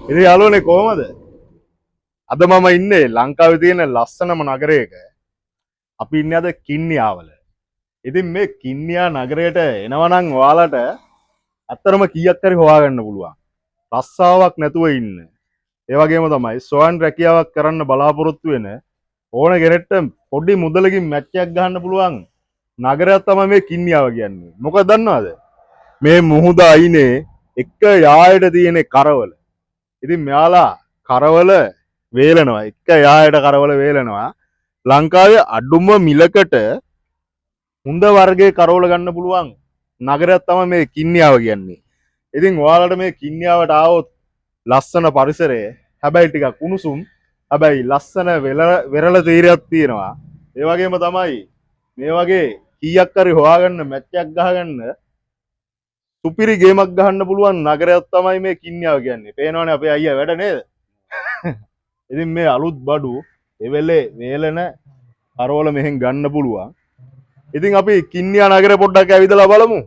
ඉතින් යාළුවනේ කොහමද? අද මම ඉන්නේ ලංකාවේ තියෙන ලස්සනම නගරයක. අපි ඉන්නේ අද කින්නියාවල. ඉතින් මේ කින්නියා නගරයට එනවා නම් ඔයාලට ඇත්තටම කීයක් හරි හොයාගන්න පුළුවන්. රස්සාවක් නැතුව ඉන්න. ඒ වගේම තමයි සොයන් රැකියාවක් කරන්න බලාපොරොත්තු වෙන ඕන කෙනෙක්ට පොඩි මුදලකින් මැච් එකක් ගහන්න පුළුවන් නගරයක් තමයි මේ කින්නියාව කියන්නේ. මොකද දන්නවද? මේ මුහුද අයිනේ එක යායට තියෙන කරවල. ඉතින් මෙයාලා කරවල වේලනවා. එක යායට කරවල වේලනවා. ලංකාවේ අඩුම මිලකට හොඳ වර්ගයේ කරවල ගන්න පුළුවන් නගරයක් තමයි මේ කින්නියාව කියන්නේ. ඉතින් ඔයාලට මේ කින්නියාවට ආවොත් ලස්සන පරිසරය, හැබැයි ටිකක් උණුසුම්, හැබැයි ලස්සන වෙරළ තීරයක් තියෙනවා. ඒ වගේම තමයි මේ වගේ කීයක් හරි හොයාගන්න මැච් එකක් ගහගන්න සුපිරි ගේමක් ගහන්න පුළුවන් නගරයක් තමයි මේ කින්නියාව කියන්නේ. පේනවනේ අපේ අයියා වැඩ නේද? ඉතින් මේ අලුත් බඩු එවෙලේ වේලන කරවල මෙහෙන් ගන්න පුළුවන්. ඉතින් අපි කින්නියා නගරේ පොඩ්ඩක් ඇවිදලා බලමු.